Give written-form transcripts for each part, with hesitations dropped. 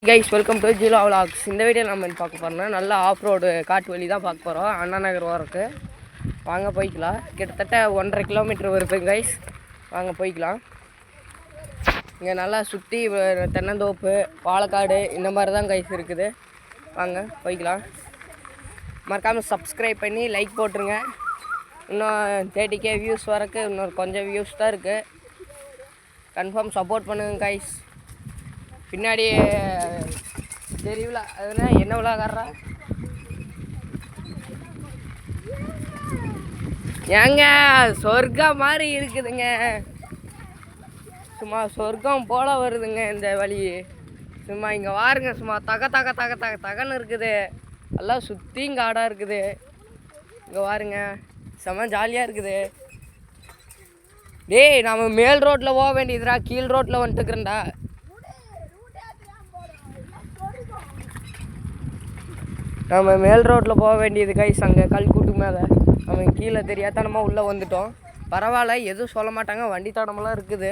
Guys welcome to Jeelo vlogs. இந்த video நம்ம பார்க்க போகிறோம்னா நல்லா ஆஃப் ரோடு காட்டு வழி தான் பார்க்க போகிறோம். அண்ணா நகர் ஓரத்துக்கு வாங்க போய்க்கலாம். கிட்டத்தட்ட 1.5 கிலோமீட்டர் வருது கைஸ். வாங்க போய்க்கலாம். இங்கே நல்லா சுற்றி தென்னந்தோப்பு வாழைக்காடு இந்த மாதிரி தான் கைஸ் இருக்குது. வாங்க போய்க்கலாம். மறக்காமல் சப்ஸ்கிரைப் பண்ணி லைக் போட்டுருங்க. இன்னும் 30K வியூஸ் வரக்கு இன்னொரு கொஞ்சம் வியூஸ் தான் இருக்குது. கன்ஃபார்ம் சப்போர்ட் பண்ணுங்க கைஸ். பின்னாடி தெரியல அதுனா என்ன விளாகாரா ஏங்க சொர்க்கம் மாதிரி இருக்குதுங்க. சும்மா சொர்க்கம் போல வருதுங்க இந்த வழி. சும்மா இங்கே வாருங்க, சும்மா தகன்னு இருக்குது. எல்லாம் சுற்றியும் காடாக இருக்குது. இங்கே வாருங்க, செம்ம ஜாலியாக இருக்குது. டேய் நம்ம மேல் ரோட்டில் போக வேண்டியதுடா, கீழ் ரோட்டில் வந்துட்டுக்கிறேன்டா. நம்ம மேல் ரோட்டில் போக வேண்டியது கைஸ். அங்கே கல்கூட்டு மேலே நம்ம கீழே தெரியாதனமாக உள்ளே வந்துட்டோம். பரவாயில்ல, எதுவும் சொல்ல மாட்டாங்க. வண்டி தடமெல்லாம் இருக்குது.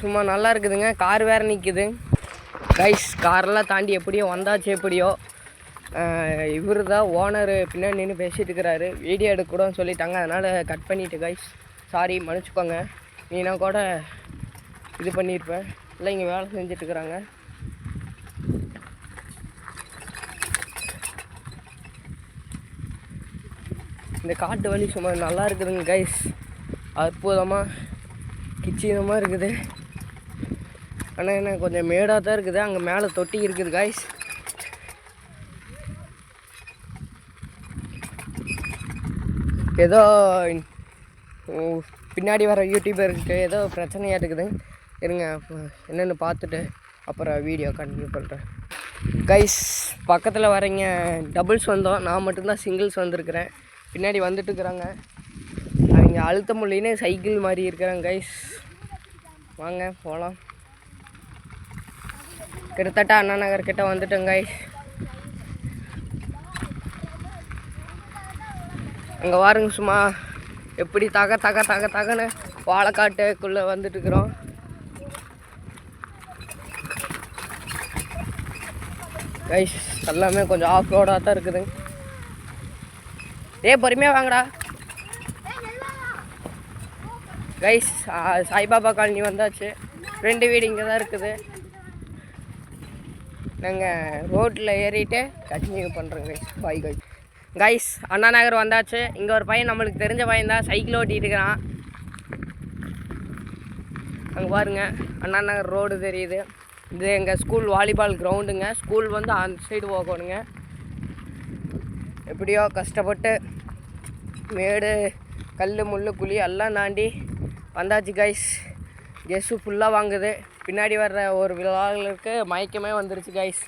சும்மா நல்லா இருக்குதுங்க. கார் வேறு நிற்குது கைஸ். காரெல்லாம் தாண்டி எப்படியோ வந்தாச்சு. எப்படியோ இவர் தான் ஓனர் பின்னாடி நின்று பேசிகிட்டு இருக்கிறாரு. வீடியோ எடுக்கூடன்னு சொல்லிட்டாங்க, அதனால் கட் பண்ணிவிட்டு கைஸ். சாரி, மன்னிச்சுக்கோங்க. நீனா கூட இது பண்ணியிருப்பேன். இல்லை இங்கே வேலை செஞ்சிட்ருக்குறாங்க. இந்த காட்டு வழி சும்மா நல்லா இருக்குதுங்க கைஸ். அற்புதமாக கிச்சிதமாக இருக்குது. ஆனால் என்ன கொஞ்சம் மேடாக தான் இருக்குது. அங்கே மேலே தொட்டி இருக்குது கைஸ். ஏதோ பின்னாடி வர யூடியூபருக்கு ஏதோ பிரச்சனையாக இருக்குது. இருங்க, என்னென்னு பார்த்துட்டு அப்புறம் வீடியோ கண்டினியூ பண்ணுறேன் கைஸ். பக்கத்தில் வரீங்க டபுள்ஸ் வந்தோம், நான் மட்டும்தான் சிங்கிள்ஸ் வந்திருக்கிறேன். பின்னாடி வந்துட்டுருக்குறாங்க. அவங்க அழுத்த முடியின்னு சைக்கிள் மாதிரி இருக்கிறாங்க கைஸ். வாங்க போகலாம். கிட்டத்தட்ட அண்ணா நகர் கிட்ட வந்துட்டோங்க கைஸ். அங்கே வாருங்க, சும்மா எப்படி தகன்னு வாழைக்காட்டுக்குள்ளே வந்துட்டுருக்குறோம். கைஸ் எல்லாமே கொஞ்சம் ஆஃப் ரோடாக தான் இருக்குதுங்க. பொறுமையாக வாங்கடா கைஸ். சாய்பாபா காலனி வந்தாச்சு. 2 வீடு இங்கே தான் இருக்குது. நாங்கள் ரோட்டில் ஏறிட்டு கண்டினியூ பண்ணுறோங்க guys. Bye guys. Guys Anna Nagar வந்தாச்சு. இங்கே ஒரு பையன் நம்மளுக்கு தெரிஞ்ச பையன் தான் சைக்கிள் ஓட்டிகிட்டு இருக்கிறான். அங்கே பாருங்கள், அண்ணா நகர் ரோடு தெரியுது. இது எங்கள் ஸ்கூல் வாலிபால் கிரவுண்டுங்க. ஸ்கூல் வந்து அந்த சைடு போகணுங்க. எப்படியோ கஷ்டப்பட்டு மேடு கல் முள் குழி எல்லாம் தாண்டி வந்தாச்சு கைஸ். கெஸ்ஸு ஃபுல்லாக வாங்குது. பின்னாடி வர்ற ஒரு விழாக்களுக்கு மயக்கமே வந்துருச்சு கைஸ்.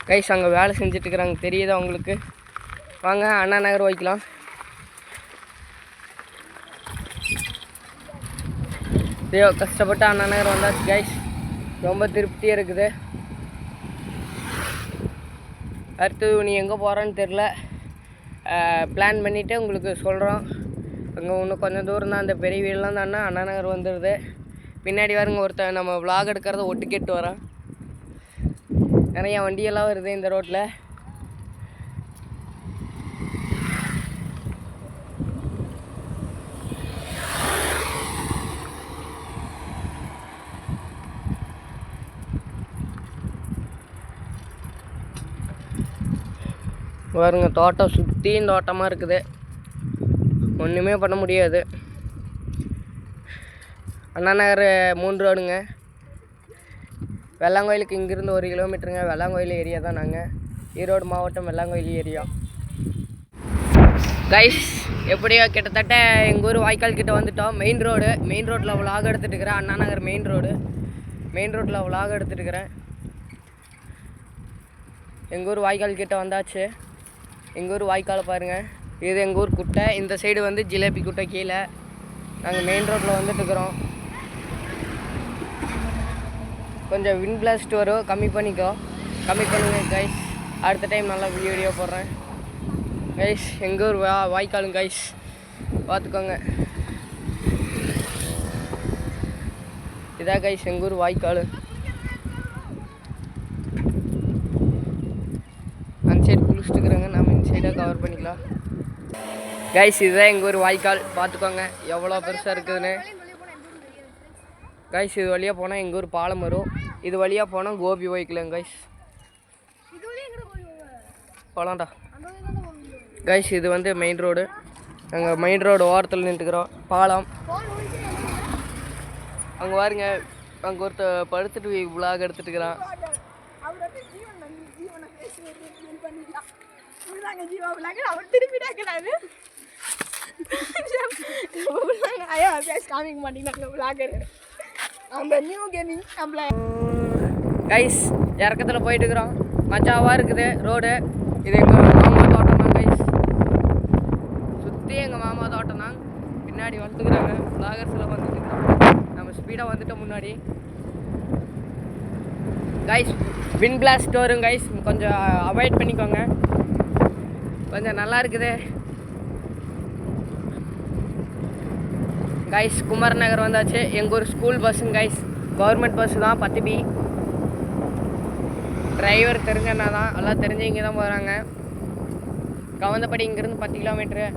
கைஸ் அங்கே வேலை செஞ்சிட்ருக்குறாங்க, தெரியுதா உங்களுக்கு? வாங்க அண்ணா நகர் வைக்கலாம். ஐயோ கஷ்டப்பட்டு அண்ணா நகர் வந்தாச்சு கைஸ். ரொம்ப திருப்தியாக இருக்குது. அடுத்து நீ எங்கே போகிறேன்னு தெரில. பிளான் பண்ணிவிட்டு உங்களுக்கு சொல்கிறோம். அங்கே இன்னும் கொஞ்சம் தூரம் தான். அந்த பெரிய வீடெலாம் தானே அண்ணா நகர் வந்துடுது. பின்னாடி வருங்க ஒருத்தன் நம்ம விளாக் எடுக்கிறத ஒட்டு கேட்டு வரான். நிறையா வண்டியெல்லாம் வருது இந்த ரோட்டில். பாருங்க, தோட்டம் சுற்றியும் தோட்டமாக இருக்குது. ஒன்றுமே பண்ண முடியாது. அண்ணா நகர் 3 ரோடுங்க. வெள்ளாங்கோயிலுக்கு இங்கேருந்து 1 கிலோமீட்டருங்க. வெள்ளாங்கோயில் ஏரியா தான் நாங்கள். ஈரோடு மாவட்டம் வெள்ளாங்கோயில் ஏரியா கைஸ். எப்படியோ கிட்டத்தட்ட எங்கள் ஊர் வாய்க்கால் கிட்டே வந்துட்டோம். மெயின் ரோட்டில் விலாக் எடுத்துகிட்டு இருக்கிறேன். அண்ணா நகர் மெயின் ரோட்டில் விலாக் எடுத்துகிட்டு இருக்கிறேன். எங்கள் ஊர் வாய்க்கால் கிட்டே வந்தாச்சு. எங்கள் ஊர் வாய்க்காலை பாருங்கள். இது எங்கள் ஊர் குட்டை. இந்த சைடு வந்து ஜிலேபி குட்டை கீழே. நாங்கள் மெயின் ரோட்டில் வந்துட்டுருக்குறோம். கொஞ்சம் விண்ட் பிளாஸ்ட் வரும், கம்மி பண்ணுங்க கைஸ். அடுத்த டைம் நல்லா வீடியோ போடுறேன் கைஸ். எங்கள் ஊர் வாய்க்காலுங்க கைஸ், பார்த்துக்கோங்க. இதான் கைஸ் எங்கள் ஊர் வாய்க்கால். அந்த சைடு குளிச்சுட்டுக்குறாங்க, நம்ம இந்த சைடாக கவர் பண்ணிக்கலாம். கைஸ் இதுதான் எங்கள் ஊர் வாய்க்கால், பார்த்துக்கோங்க எவ்வளோ பெருசாக இருக்குதுன்னு. கைஸ் இது வழியாக போனால் எங்கள் ஊர் பாலம் வரும், இது வழியாக போனால் கோபி போய்க்கலாங்க கைஸ். போகலாம்டா கைஸ். இது வந்து மெயின் ரோடு, நாங்கள் மெயின் ரோடு ஓரத்தில் நின்றுக்கிறோம். பாலம் அங்கே பாருங்க, அங்கே ஒருத்தர் படுத்துட்டு விளாக் எடுத்துட்டுக்கிறான். கைஸ் இறக்கத்தில் போயிட்டு இருக்கிறோம், மஜாவாக இருக்குது ரோடு. இது எங்கள் மாமா தோட்டம் தான் கைஸ், சுற்றி எங்கள் மாமா தோட்டம் தான். பின்னாடி வந்துட்டுக்கிறாங்க விளாகர்ஸில் வந்துட்டுருக்குறாங்க, நம்ம ஸ்பீடாக வந்துட்டோம் முன்னாடி. கைஸ் விண்ட் பிளாஸ்ட் வரும் கைஸ், கொஞ்சம் அவாய்ட் பண்ணிக்கோங்க, கொஞ்சம் நல்லா இருக்குது கைஸ். குமார் நகர் வந்தாச்சு, எங்கள் ஒரு ஸ்கூல் பஸ்ஸுங்க கைஸ், கவர்மெண்ட் பஸ்ஸு தான் 10B. டிரைவர் தெரிஞ்சண்ணா தான், எல்லாம் தெரிஞ்சவங்க தான் போகிறாங்க. கவந்தப்படி இங்கேருந்து 10 கிலோமீட்ரு,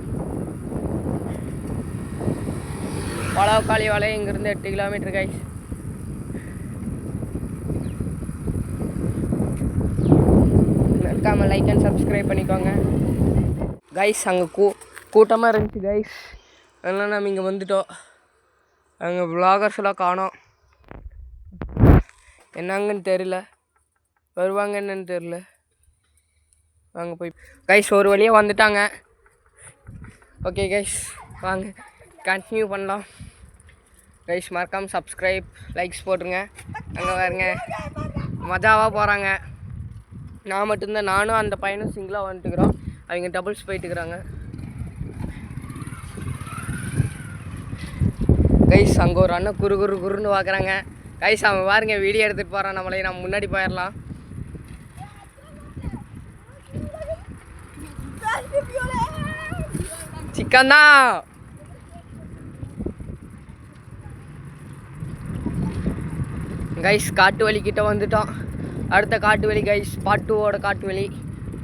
பழவக்காளி வாழை இங்கேருந்து 8 கிலோமீட்ரு கைஸ். மறக்காமல் லைக் அண்ட் சப்ஸ்கிரைப் பண்ணிக்கோங்க கைஸ். அங்கே கூட்டமாக இருந்துச்சு கைஸ், அதனால் நம்ம இங்கே வந்துட்டோம். அங்கே விளாகர்ஸ் எல்லாம் காணோம், என்னங்கன்னு தெரியல, வருவாங்க என்னன்னு தெரில. வாங்க போய் கைஸ் ஒரு வழியாக வந்துட்டாங்க. ஓகே கைஸ் வாங்க கண்டினியூ பண்ணலாம் கைஸ். மறக்காமல் சப்ஸ்கிரைப் லைக்ஸ் போட்டுருங்க. அங்கே பாருங்க மஜாவாக போகிறாங்க, நான் மட்டும்தான், நானும் அந்த பையனும் சிங்கிளாக வந்துட்டுக்கிறோம், அவங்க டபுள்ஸ் போயிட்டுக்கிறாங்க கைஸ். அங்கே ஒரு அண்ணன் குறுன்னு பார்க்குறாங்க கைஸ். அவன் பாருங்க வீடியோ எடுத்துகிட்டு போகிறான் நம்மளே, நம்ம முன்னாடி போயிடலாம். சிக்கன் தான் கைஸ். காட்டு வலிக்கிட்ட வந்துட்டோம், அடுத்த காட்டு வலி கைஸ், பார்ட் 2 காட்டு வலி.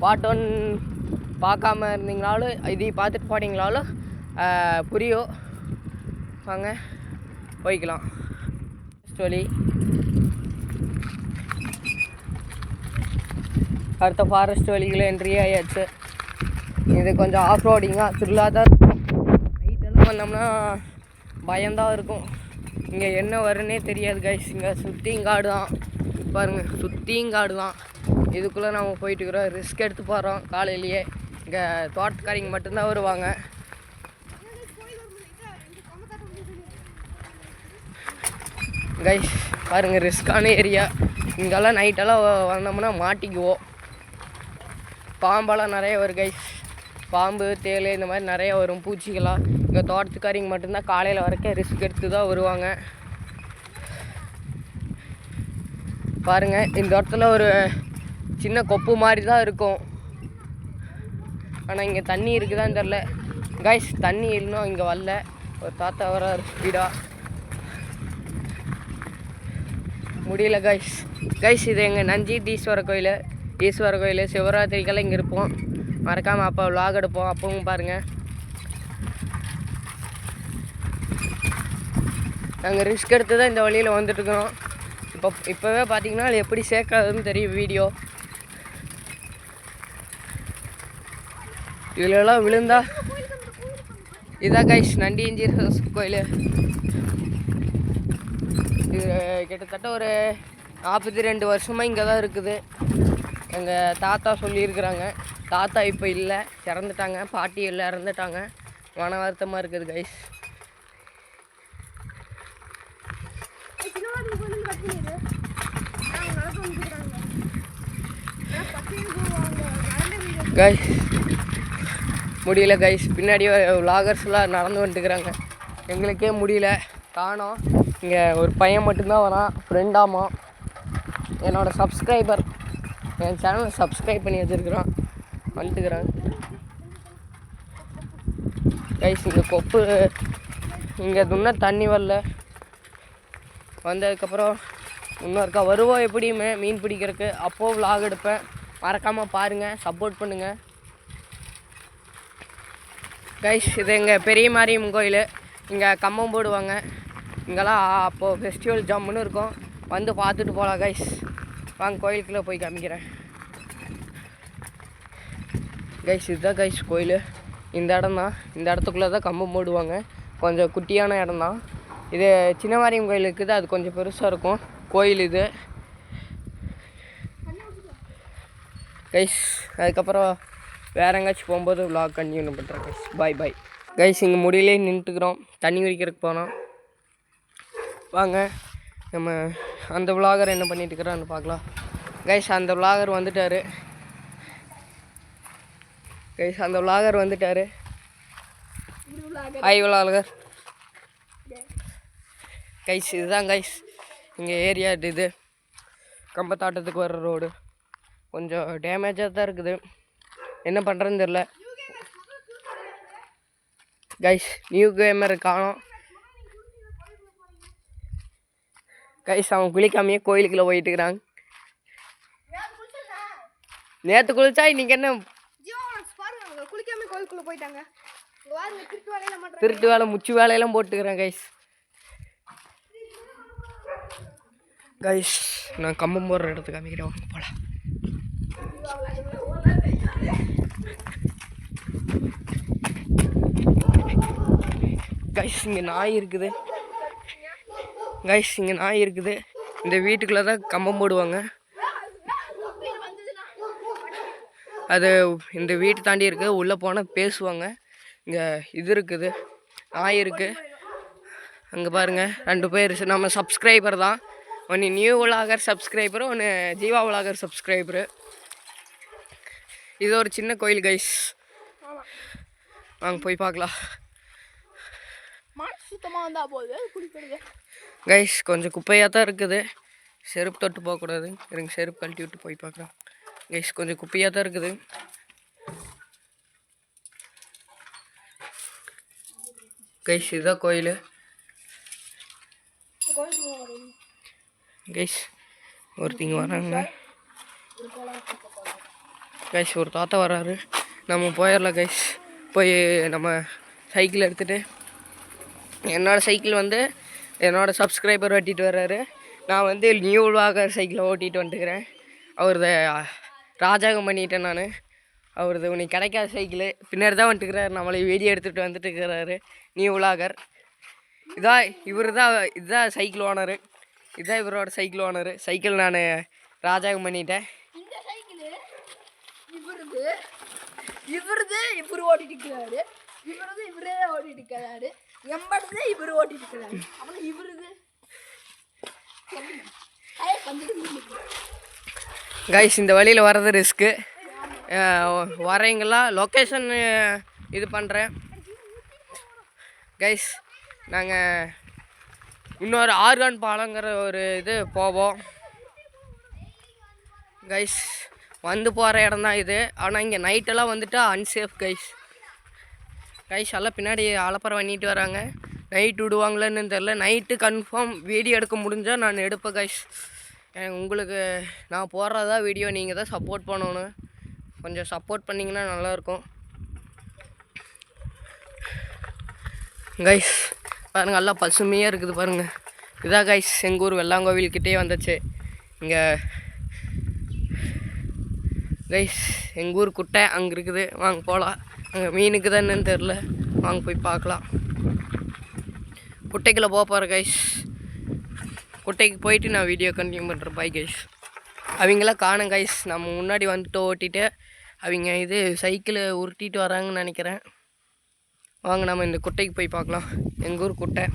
பார்ட் 1 பார்க்காம இருந்தீங்களாலும் இதை பார்த்துட்டு போனீங்களாலும் புரியும். வாங்க போய்க்கலாம். வழி அடுத்த ஃபாரஸ்ட் வழிகளை என்ட்ரி ஆயாச்சு. இது கொஞ்சம் ஆஃப் ரோடிங்காக திருவிழா தான் இருக்கும், நைட்டெல்லாம் வந்தோம்னா பயம்தான் இருக்கும். இங்கே என்ன வருன்னே தெரியாது கைஸ், இங்கே சுற்றியும் காடு தான் பாருங்கள், சுற்றியும் காடு தான். இதுக்குள்ளே நம்ம போயிட்டுருக்குறோம், ரிஸ்க் எடுத்து போகிறோம். காலையிலேயே இங்கே தோட்டக்காரிங்க மட்டும்தான் வருவாங்க. கைஸ் பாருங்கள் ரிஸ்க்கான ஏரியா, இங்கெல்லாம் நைட்டெல்லாம் வந்தோம்னா மாட்டிக்குவோம். பாம்பெல்லாம் நிறைய வரும் கைஸ், பாம்பு தேள் இந்த மாதிரி நிறைய வரும், பூச்சிகளாக. இங்கே தோட்டத்துக்காரிங்க மட்டும்தான் காலையில் வரைக்கும் ரிஸ்க் எடுத்து தான் வருவாங்க. பாருங்கள் இந்த இடத்துல ஒரு சின்ன கொப்பு மாதிரி தான் இருக்கும், ஆனால் இங்கே தண்ணி இருக்குதான்னு தெரில கைஸ். தண்ணி இல்லைன்னா இங்கே வரல, ஒரு தாத்தா வர ஸ்பீடாக முடியல கைஸ். இது எங்கள் நஞ்சித் ஈஸ்வர கோயில் சிவராத்திரிக்கெல்லாம் இங்கே இருப்போம். மறக்காமல் அப்போ விளாக் எடுப்போம், அப்பவும் பாருங்கள். நாங்கள் ரிஸ்க் எடுத்து தான் இந்த வழியில் வந்துட்டுருக்குறோம். இப்போவே பார்த்தீங்கன்னா அது எப்படி சேர்க்காதுன்னு தெரியும் வீடியோ. இதிலெல்லாம் விழுந்தா இதான் கைஸ் நண்டியஞ்சீர் கோயில். இது கிட்டத்தட்ட ஒரு 42 வருஷமாக இங்கே தான் இருக்குது. எங்கள் தாத்தா சொல்லியிருக்கிறாங்க. தாத்தா இப்போ இல்லை, இறந்துட்டாங்க. பாட்டி எல்லாம் இறந்துட்டாங்க. மன வருத்தமாக இருக்குது கைஸ். கைஸ் முடியல கைஸ், பின்னாடி விளாகர்ஸ்லாம் நடந்து வந்துட்டுக்கிறாங்க. எங்களுக்கே முடியல, காணோம். இங்கே ஒரு பையன் மட்டும்தான் வரான், ஃப்ரெண்டாமா, என்னோடய சப்ஸ்கிரைபர். என் சேனலை சப்ஸ்கிரைப் பண்ணி வச்சுருக்குறான், வந்துட்டுக்கிறான் கைஸ். இங்கே கொப்பு இங்கே இன்னும் தண்ணி வரல. வந்ததுக்கப்புறம் இன்னொருக்கா வருவோம் எப்படியுமே மீன் பிடிக்கிறதுக்கு. அப்போது விலாக் எடுப்பேன். மறக்காமல் பாருங்கள், சப்போர்ட் பண்ணுங்கள் கைஸ். இது எங்கள் பெரிய மாரியம்மன் கோயில். இங்கே கம்பம் போடுவாங்க. இங்கெல்லாம் அப்போது ஃபெஸ்டிவல் ஜம்முன்னு இருக்கும். வந்து பார்த்துட்டு போகலாம் கைஸ். வாங்க கோயிலுக்குள்ளே போய் காமிக்கிறேன் கைஸ். இதுதான் கைஸ் கோயில். இந்த இடம் தான். இந்த இடத்துக்குள்ளே தான் கம்பம் போடுவாங்க. கொஞ்சம் குட்டியான இடம் தான் இது. சின்ன மாரியம்மன் கோயில் இருக்குது, அது கொஞ்சம் பெருசாக இருக்கும் கோயில் இது கைஸ். அதுக்கப்புறம் வேறு எங்கேயாச்சும் போகும்போது விலாக் கண்டினியூ பண்ணுறேன் கைஸ். பாய் பாய் கைஸ். இங்கே முடியலே நின்றுட்டுக்கிறோம், தண்ணி குடிக்கிறதுக்கு போனோம். வாங்க நம்ம அந்த விலாகர் என்ன பண்ணிட்டு இருக்கிறான்னு பார்க்கலாம் கைஸ். அந்த விலாகர் வந்துட்டார் கைஸ். அந்த விலாகர் வந்துட்டார். Hi vlogger guys. இதுதான் கைஸ் இங்கே ஏரியா. இது கம்பத்தாட்டத்துக்கு வர்ற ரோடு கொஞ்சம் டேமேஜாக தான் இருக்குது. என்ன பண்ணுறதுன்னு தெரில கைஸ். நியூ கேமர் காணோம் கைஸ். அவன் குளிக்காமையே கோயிலுக்குள்ளே போயிட்டு இருக்கிறாங்க. நேற்று குளிச்சா இன்னைக்கு என்ன குளிக்காம கோயிலுக்குள்ளே போயிட்டாங்க. திருட்டு வேலை முச்சு வேலையெல்லாம் போட்டுக்கிறேன் கைஸ். கைஸ் நான் கம்பம் போடுற இடத்துக்கு காமிக்கிறேன் போல. கைஸ் இங்கே நாய் இருக்குது கைஸ். இங்கே நாய் இருக்குது. இந்த வீட்டுக்குள்ளே தான் கம்பம் போடுவாங்க. அது இந்த வீட்டு தாண்டி இருக்குது. உள்ளே போனால் பேசுவாங்க. இங்கே இது இருக்குது, நாய் இருக்குது. அங்கே பாருங்கள் 2 பேர் நம்ம சப்ஸ்கிரைபர் தான். ஒன்று நியூ விலாகர் சப்ஸ்கிரைபரு, ஒன்று ஜீவா விலாகர் சப்ஸ்கிரைபரு. இது ஒரு சின்ன கோயில் கைஸ். வாங்க போய் பார்க்கலாம் கைஸ். கொஞ்சம் குப்பையாக தான் இருக்குது. செருப்பு தொட்டு போகக்கூடாது. இருங்க செருப்பு கழட்டி விட்டு போய் பார்க்குறோம் கைஸ். கொஞ்சம் குப்பையாக தான் இருக்குது கைஸ். இதுதான் கோயில் கைஸ். ஒருத்தங்க வராங்க கைஸ். ஒரு தாத்தா வர்றாரு. நம்ம போயிடலாம் கைஸ். போய் நம்ம சைக்கிள் எடுத்துகிட்டு, என்னோடய சைக்கிள் வந்து என்னோடய சப்ஸ்கிரைபர் ஓட்டிகிட்டு வர்றாரு. நான் வந்து நியூ விலாகர் சைக்கிளை ஓட்டிகிட்டு வந்துட்டுக்கிறேன். அவரது ராஜாகம் பண்ணிட்டேன் நான். அவரது உனக்கு கிடைக்காத சைக்கிள் பின்னாடி தான் வந்துட்டுக்கிறாரு. நம்மளை வீடியோ எடுத்துகிட்டு வந்துட்டு இருக்கிறாரு நியூ விலாகர். இதுதான் சைக்கிள் ஓனரு. இதுதான் இவரோட சைக்கிள் ஓனரு. சைக்கிள் நான் ராஜாகம் பண்ணிட்டேன். இவர் ஓட்டிட்டு இருக்கிறாரு. இவரே ஓட்டிட்டு இருக்கிறாரு. எம்பது இவர் ஓட்டிட்டு இருக்கிறாரு. அப்புறம் இவருது கைஸ். இந்த வழியில் வர்றது ரிஸ்க்கு. வரீங்களா லொக்கேஷன் இது பண்ணுறேன் கைஸ். நாங்கள் இன்னொரு ஆர்கான் பாலங்கிற ஒரு இது போவோம் கைஸ். வந்து போகிற இடம் தான் இது. ஆனால் இங்கே நைட்டெல்லாம் வந்துட்டு அன்சேஃப் கைஸ். எல்லாம் பின்னாடி அலப்பறை பண்ணிட்டு வராங்க. நைட் விடுவாங்களேன்னு தெரில. நைட்டு கன்ஃபார்ம் வீடியோ எடுக்க முடிஞ்சால் நான் எடுப்பேன் கைஸ். உங்களுக்கு நான் போடுறதா வீடியோ, நீங்கள் தான் சப்போர்ட் பண்ணணும். கொஞ்சம் சப்போர்ட் பண்ணிங்கன்னா நல்லாயிருக்கும் கைஸ். பாருங்கள் நல்லா பசுமையாக இருக்குது பாருங்கள். இதான் கைஸ் எங்கள் ஊர் வெள்ளாங்கோவில்கிட்டே வந்துச்சு. இங்கே கைஸ் எங்கள் ஊர் குட்டை அங்கே இருக்குது. வாங்க போகலாம். அங்கே மீனுக்கு தான் என்னன்னு தெரில. வாங்க போய் பார்க்கலாம். குட்டைக்குள்ளே போக போகிறேன் கைஸ். குட்டைக்கு போயிட்டு நான் வீடியோ கண்டினியூ பண்ணுறேன். Bye guys. அவங்களாம் காணும் கைஸ். நம்ம முன்னாடி வந்துட்டு ஓட்டிட்டு அவங்க இது சைக்கிளை உருட்டிட்டு வராங்கன்னு நினைக்கிறேன். வாங்க நம்ம இந்த குட்டைக்கு போய் பார்க்கலாம். எங்கள் ஊர் குட்டை.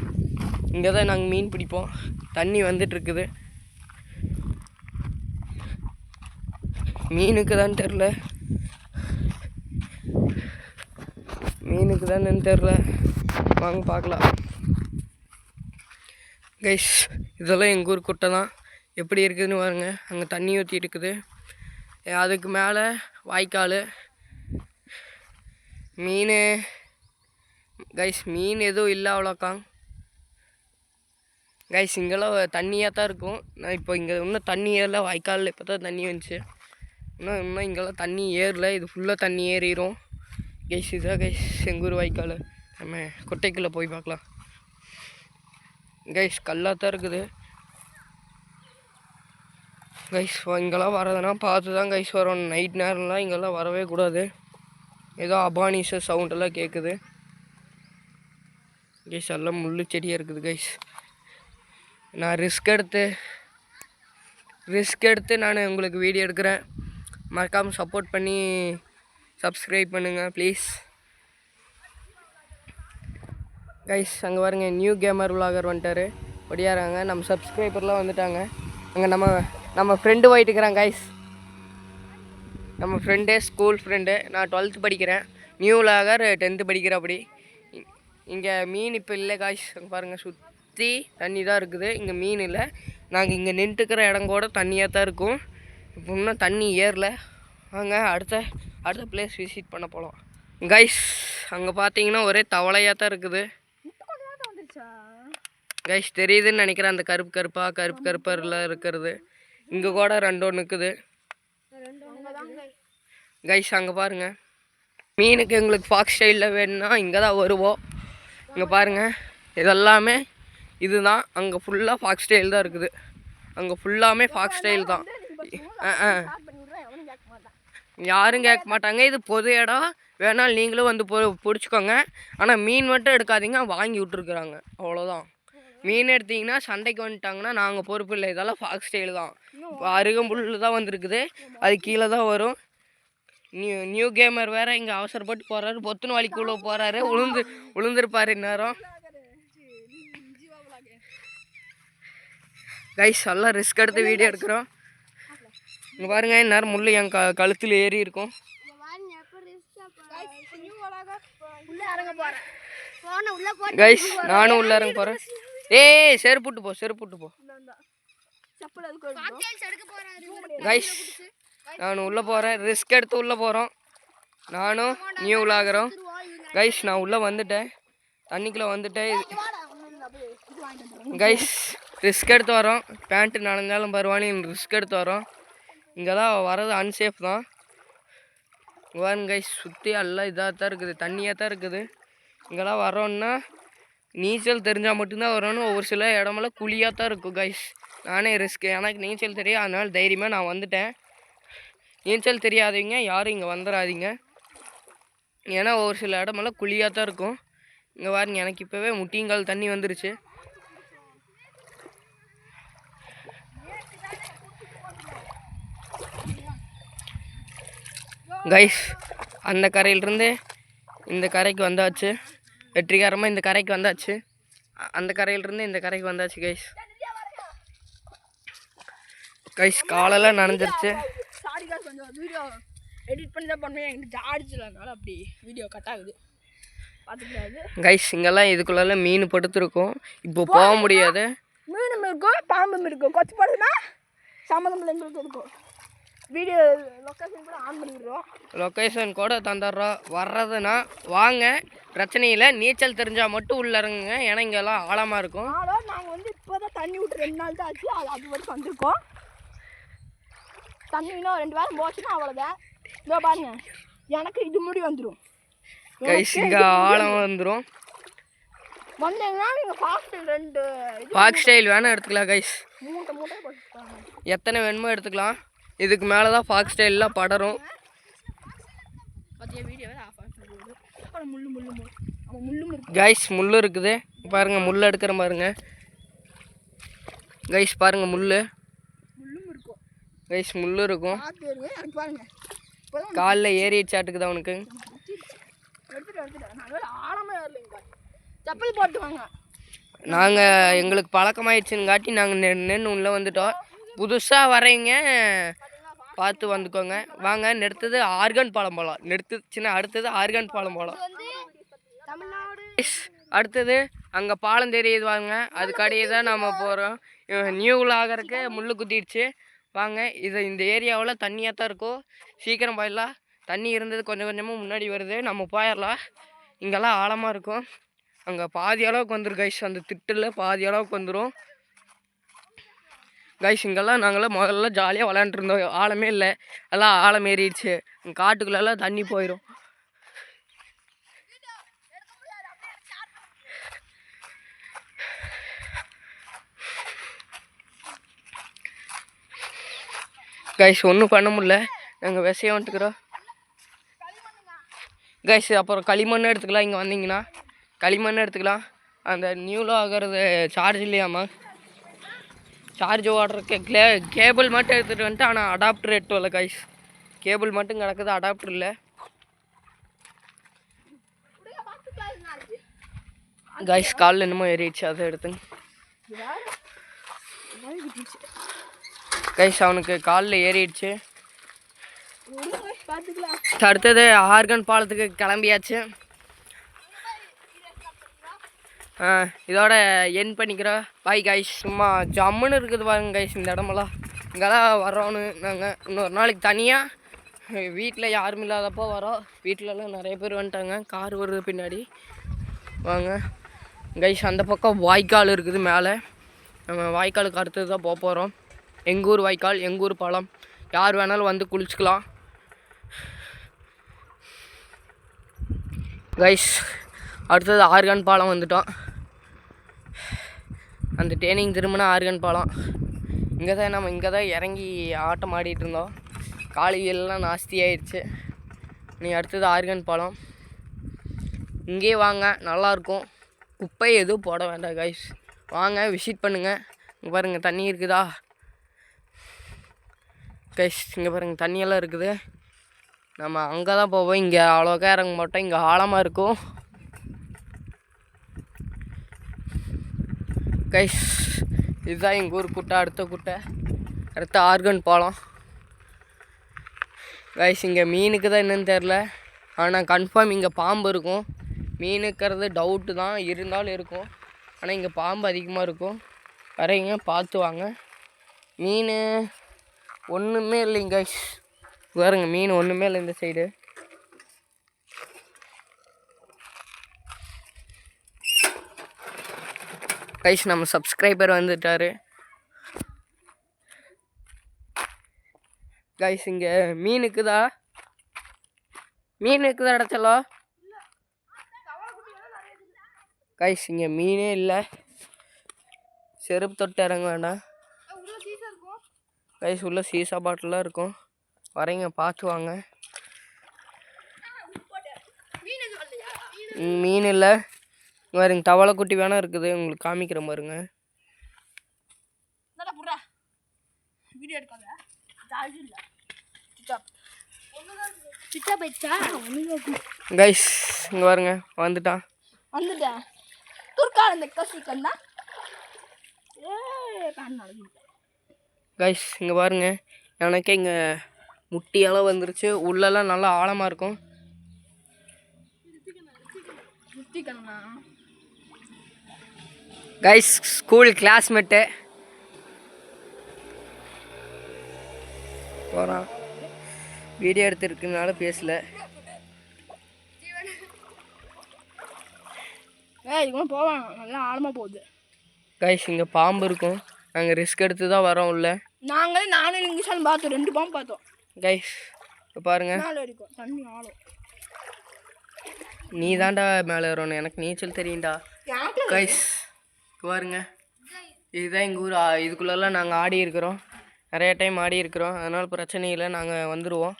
இங்கே தான் நாங்கள் மீன் பிடிப்போம். தண்ணி வந்துட்டுருக்குது. மீனுக்கு தான் தெரில. மீனுக்கு தான் தெரில. வாங்க பார்க்கலாம் கைஸ். இதெல்லாம் எங்கள் ஊர் குட்டை தான். எப்படி இருக்குதுன்னு பாருங்க. அங்கே தண்ணி ஊற்றி இருக்குது. அதுக்கு மேலே வாய்க்கால். மீன் கைஸ் மீன் எதுவும் இல்லை அவ்வளோக்கா. கைஸ் இங்கெல்லாம் தண்ணியாக தான் இருக்கும். நான் இப்போ இங்கே இன்னும் தண்ணி ஏறல, வாய்க்காலில் இப்போ தான் தண்ணி வந்துச்சு. இன்னும் இங்கெல்லாம் தண்ணி ஏறல, இது ஃபுல்லாக தண்ணி ஏறிடும். கைஸ் இதுதான் கைஸ் செங்கூர் வாய்க்கால். நம்ம கொட்டைக்குள்ளே போய் பார்க்கலாம். கைஸ் கல்லாக தான் இருக்குது. கைஸ் இங்கெல்லாம் வரதுன்னா பார்த்து தான் கைஸ் வரும். நைட் நேரம்லாம் இங்கெல்லாம் வரவே கூடாது. ஏதோ அபானிஷ சவுண்டெல்லாம் கேட்குது. கைஸ் எல்லாம் முள்ளு செடியாக இருக்குது கைஸ். நான் ரிஸ்க் எடுத்து நான் உங்களுக்கு வீடியோ எடுக்கிறேன். மறக்காமல் சப்போர்ட் பண்ணி சப்ஸ்கிரைப் பண்ணுங்கள் ப்ளீஸ். கைஸ் அங்கே பாருங்க, நியூ கேமர் விலாகர் வந்துட்டார், ஒடியாராங்க. நம்ம சப்ஸ்கிரைபர்லாம் வந்துட்டாங்க. அங்கே நம்ம ஃப்ரெண்டு போயிட்டுருக்குறான் கைஸ். நம்ம ஃப்ரெண்டே, ஸ்கூல் ஃப்ரெண்டு. நான் 12th படிக்கிறேன், நியூ விலாகர் 10th படிக்கிறேன். அப்படி இங்கே மீன் இப்போ இல்லை கைஸ். அங்கே பாருங்கள், சுற்றி தண்ணி தான் இருக்குது, இங்கே மீன் இல்லை. நாங்கள் இங்கே நின்றுக்கிற இடம் கூட தண்ணியாக தான் இருக்கும். இப்போ இன்னும் தண்ணி ஏறல. வாங்க அடுத்த பிளேஸ் விசிட் பண்ண போகலாம் கைஸ். அங்கே பார்த்தீங்கன்னா ஒரே தவளையாக தான் இருக்குது கைஸ். தெரியுதுன்னு நினைக்கிறேன், அந்த கருப்பாக இருக்கிறது. இங்கே கூட 2 நிற்குது கைஸ். அங்கே பாருங்கள், மீனுக்கு எங்களுக்கு ஃபாக்ஸ் ஸ்டைலில் வேணும்னா இங்கே தான் வருவோம். இங்கே பாருங்கள், இதெல்லாமே இதுதான். அங்கே ஃபுல்லாக ஃபாக்ஸ் ஸ்டைல் தான் இருக்குது. அங்கே ஃபுல்லாமே ஃபாக்ஸ் ஸ்டைல் தான். யாரும் கேட்க மாட்டாங்க. இது பொது இடம், வேணாலும் நீங்களும் வந்து பிடிச்சிக்கோங்க. ஆனால் மீன் மட்டும் எடுக்காதீங்க, வாங்கி விட்டுருக்குறாங்க, அவ்வளோதான். மீன் எடுத்திங்கன்னா சண்டைக்கு வந்துட்டாங்கன்னா நாங்கள் பொறுப்பு இல்லை. இதெல்லாம் ஃபாக்ஸ் ஸ்டைல் தான். அருகம்புல் தான் வந்துருக்குது, அது கீழே தான் வரும். நியூ கேமர் வேறு இங்கே அவசரப்பட்டு போகிறாரு, பொத்துன வலிக்குள்ளே போகிறாரு, உளுந்துருப்பார் இந்நேரம். கைஸ் எல்லாம் ரிஸ்க் எடுத்து வீடியோ எடுக்கிறோம். இங்கே பாருங்கள், இந்நேரம் முள் என் கழுத்தில் ஏறி இருக்கும். கைஸ் நானும் உள்ளே இறங்க போகிறேன். ஏய் செருப்புட்டு போ. கைஸ் நான் உள்ளே போகிறேன், ரிஸ்க் எடுத்து உள்ளே போகிறோம். நானும் நியூ விலாகரும். கைஸ் நான் உள்ளே வந்துட்டேன், தண்ணிக்குள்ளே வந்துட்டேன் கைஸ். ரிஸ்க் எடுத்து வரோம், பேண்ட்டு நனைஞ்சாலும் பரவாயில்ல, ரிஸ்க் எடுத்து வரோம். இங்கெல்லாம் வர்றது அன்சேஃப் தான். வாங்க கைஸ், சுற்றி எல்லாம் இதாக தான் இருக்குது, தண்ணியாக தான் இருக்குது. இங்கெல்லாம் வரோன்னா நீச்சல் தெரிஞ்சால் மட்டும்தான் வரணும். ஒவ்வொரு சில இடமெல்லாம் குழியாக தான் இருக்கும் கைஸ். நானே எனக்கு நீச்சல் தெரியும், அதனால் தைரியமாக நான் வந்துட்டேன். நீச்சல் தெரியாதவங்க யாரும் இங்கே வந்துடாதீங்க, ஏன்னா ஒவ்வொரு சில இடமெல்லாம் குழியாக தான் இருக்கும். இங்கே பாருங்க, எனக்கு இப்போவே முட்டிங்கால் தண்ணி வந்துருச்சு. கைஸ் அந்த கரையிலிருந்து இந்த கரைக்கு வந்தாச்சு, வெற்றிகரமாக இந்த கரைக்கு வந்தாச்சு. அந்த கரையிலிருந்து இந்த கரைக்கு வந்தாச்சு கைஸ். காலெல்லாம் நனைஞ்சிருச்சு. வீடியோ எடிட் பண்ணி தான் பண்ணுவேன், எங்கிட்ட ஜாடிச்சிலனால அப்படி வீடியோ கட் ஆகுது, பார்த்துக்கூடாது கைஸ். இங்கெல்லாம் இதுக்குள்ளெல்லாம் மீன் படுத்துருக்கும், இப்போ போக முடியாது. மீனும் இருக்கும், பாம்பும் இருக்கும். கொச்சு போடுதுன்னா சம்மந்தம் எங்களுக்கு இருக்கும். வீடியோ லொக்கேஷன் கூட ஆன் பண்ணிடுறோம், லொக்கேஷன் கூட தந்துடுறோம். வர்றதுன்னா வாங்க, பிரச்சனை இல்லை. நீச்சல் தெரிஞ்சால் மட்டும் உள்ளே இறங்குங்க, ஏன்னா இங்கெல்லாம் ஆழமாக இருக்கும். ஆனால் நாங்கள் வந்து இப்போ தான் தண்ணி விட்டு 2 நாள் தான் ஆச்சு, அது வரைக்கும் வந்திருக்கோம். தண்ணி இன்னும் 2 வாரம் போச்சுன்னா அவ்வளோதான். இதோ பாருங்க, எனக்கு இது முடி வந்துடும் கைஸ். இங்கே ஆழம் வந்துடும். வந்தீங்கன்னா நீங்கள் ஃபாக்ஸ் ஸ்டைல் வேணால் எடுத்துக்கலாம் கைஸ். மூட்டை எத்தனை வேணுமோ எடுத்துக்கலாம். இதுக்கு மேலே தான் ஃபாக்ஸ் ஸ்டைல்லாம் படரும். கைஸ் முள் இருக்குது பாருங்கள், முள் எடுக்கிற பாருங்க கைஸ். பாருங்கள் கைஸ் முள் இருக்கும். காலில் ஏறிச்சாட்டுக்குது அவனுக்கு. நாங்கள் எங்களுக்கு பழக்கமாயிடுச்சுன்னு காட்டி நாங்கள் நின்று உள்ளே வந்துட்டோம். புதுசாக வரீங்க பார்த்து வந்துக்கோங்க. வாங்க, நெடுத்தது ஆர்கன் பாலம் போகலாம். நெடுத்துச்சுன்னா அடுத்தது ஆர்கன் பாலம் போகலாம். அடுத்தது அங்கே பாலம் தெரியுது வாங்க, அதுக்கடையே தான் நம்ம போகிறோம். நியூ விலாகருக்கு முள் குத்திடுச்சு. வாங்க, இந்த ஏரியாவில் தண்ணியாக தான் இருக்கும், சீக்கிரம் போயிடலாம். தண்ணி இருந்தது கொஞ்சம் கொஞ்சமாக முன்னாடி வருது, நம்ம போயிடலாம். இங்கெல்லாம் ஆழமாக இருக்கும். அங்கே பாதி அளவுக்கு வந்துடும் கைஸ், அந்த திட்டில் பாதி அளவுக்கு வந்துடும். கைஸ் இங்கெல்லாம் நாங்களாம் முதல்ல ஜாலியாக விளாண்டுருந்தோம். ஆழமே இல்லை, எல்லாம் ஆழம் ஏறிடுச்சு. காட்டுக்குள்ளெல்லாம் தண்ணி போயிடும். கைஸ் ஒன்றும் பண்ண முடியல, நாங்கள் விஷயம் வந்துட்டுக்கிறோம். கைஸ் அப்புறம் களிமண் எடுத்துக்கலாம். இங்கே வந்தீங்கன்னா களிமண் எடுத்துக்கலாம். அந்த நியூவில் ஆகிறது சார்ஜ் இல்லையாம்மா, சார்ஜ் ஓடுறதுக்கு கேபிள் மட்டும் எடுத்துகிட்டு வந்துட்டு, ஆனால் அடாப்டர் எட்டு வரல கைஸ். கேபிள் மட்டும் கிடக்குது, அடாப்டர் இல்லை. கைஸ் காலில் என்னமோ ஏறிடுச்சு, அதை எடுத்துங்க கைஸ். அவனுக்கு காலில் ஏறிடுச்சு. அடுத்தது ஆர்கன் பாலத்துக்கு கிளம்பியாச்சு. இதோட என் பண்ணிக்கிறோம். Bye guys. சும்மா ஜம்முன்னு இருக்குது பாருங்க கைஸ் இந்த இடமெல்லாம். இங்கெல்லாம் வரோன்னு நாங்கள் இன்னொரு நாளைக்கு தனியாக வீட்டில் யாரும் இல்லாதப்போ வரோம். வீட்டிலலாம் நிறைய பேர் வந்துட்டாங்க. கார் வருது பின்னாடி, வாங்க கைஸ். அந்த பக்கம் வாய்க்கால் இருக்குது மேலே. நம்ம வாய்க்காலுக்கு அடுத்தது தான் போக போகிறோம். எங்கள் ஊர் வாய்க்கால், எங்கள் ஊர் பாலம். யார் வேணாலும் வந்து குளிச்சுக்கலாம் கைஸ். அடுத்தது ஆர்கன் பாலம் வந்துட்டோம். அந்த டேனிங் திரும்பினா ஆர்கன் பாலம். இங்கே தான் இறங்கி ஆட்டம் ஆடிட்டு இருந்தோம். காலையெல்லாம் நாஸ்தி ஆயிடுச்சு. நீ அடுத்தது ஆர்கன் பாலம். இங்கே வாங்க, நல்லாயிருக்கும். குப்பை எதுவும் போட வேண்டாம் கைஸ். வாங்க விசிட் பண்ணுங்கள். இங்கே பாருங்கள் தண்ணி இருக்குதா கைஸ். இங்கே பாருங்கள் தண்ணியெல்லாம் இருக்குது. நம்ம அங்கே தான் போவோம். இங்கே அவ்வளோக்கா இறங்க மாட்டோம், இங்கே ஆழமாக இருக்கும் கைஸ். இதுதான் எங்கள் ஊர் குட்டை. அடுத்த ஆர்கன் பாலம் கைஸ். இங்கே மீனுக்கு தான் என்னன்னு தெரில, ஆனால் கன்ஃபார்ம் இங்கே பாம்பு இருக்கும். மீனுக்கிறது டவுட்டு தான், இருந்தாலும் இருக்கும். ஆனால் இங்கே பாம்பு அதிகமாக இருக்கும். வரீங்க பார்த்து வாங்க. மீன் ஒன்றுமே இல்லைங்க கைஸ். பாருங்க மீன் ஒன்றுமே இல்லை இந்த சைடு. கைஸ் நம்ம சப்ஸ்கிரைபர் வந்துட்டார் கைஸ். இங்கே மீனுக்குதா இடச்சலோ கைஸ். இங்கே மீனே இல்லை. செருப்பு தொட்டு இறங்க வேண்டாம் கைஸ். உள்ள சீசா பாட்டிலாம் இருக்கும். வரீங்க பார்த்து வாங்க. மீன் இல்லை. பாருங்க தவளை குட்டி வேணா இருக்குது, உங்களுக்கு காமிக்கிறேன் பாருங்க. கைஸ் இங்கே பாருங்க வந்துட்டான். கைஸ் இங்கே பாருங்க, எனக்கே இங்கே முட்டியெல்லாம் வந்துருச்சு. உள்ளெல்லாம் நல்லா ஆழமாக இருக்கும். கைஸ் ஸ்கூல் கிளாஸ்மேட்டு போகிறான். வீடியோ எடுத்துருக்கனால பேசல. போவான், நல்லா ஆழமாக போகுது கைஸ். இங்கே பாம்பு இருக்கும். நாங்கள் ரிஸ்க் எடுத்து தான் வரோம் உள்ள. நானும் இங்கிலீஷ் பார்த்தோம், 2 பாம்பு பார்த்தோம் கைஸ். இப்போ பாருங்க, தண்ணி ஆழம். நீ தாண்டா மேலே வரணும், எனக்கு நீச்சல் தெரியும்டா கைஸ். பாருங்க இதுதான் எங்கள் ஊர். இதுக்குள்ளெல்லாம் நாங்கள் ஆடி இருக்கிறோம், நிறைய டைம் ஆடி இருக்கிறோம். அதனால் பிரச்சனை இல்லை, நாங்கள் வந்துடுவோம்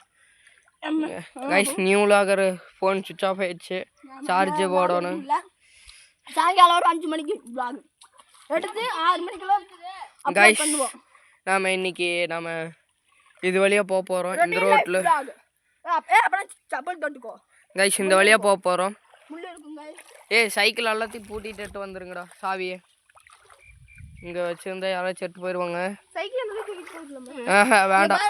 கைஸ். நியூ லாகர் ஃபோன் சுவிட்ச் ஆஃப் ஆயிடுச்சு, சார்ஜ் போடணும். சாயங்காலம் ஒரு 5 மணிக்கு vlog எடுத்து 6 மணிக்கெல்லாம் கைஸ். நாம் இன்னைக்கு இது வழியாக போக போகிறோம். இந்த ரோட்டில் கைஸ் இந்த வழியாக போக போகிறோம். சைக்கிள் எல்லாத்தையும் பூட்டிட்டு எடுத்து வந்துருங்கடா சாவியை. இங்கே வச்சுருந்தா யாராச்சும் எடுத்து போயிடுவாங்க. வேண்டாம்,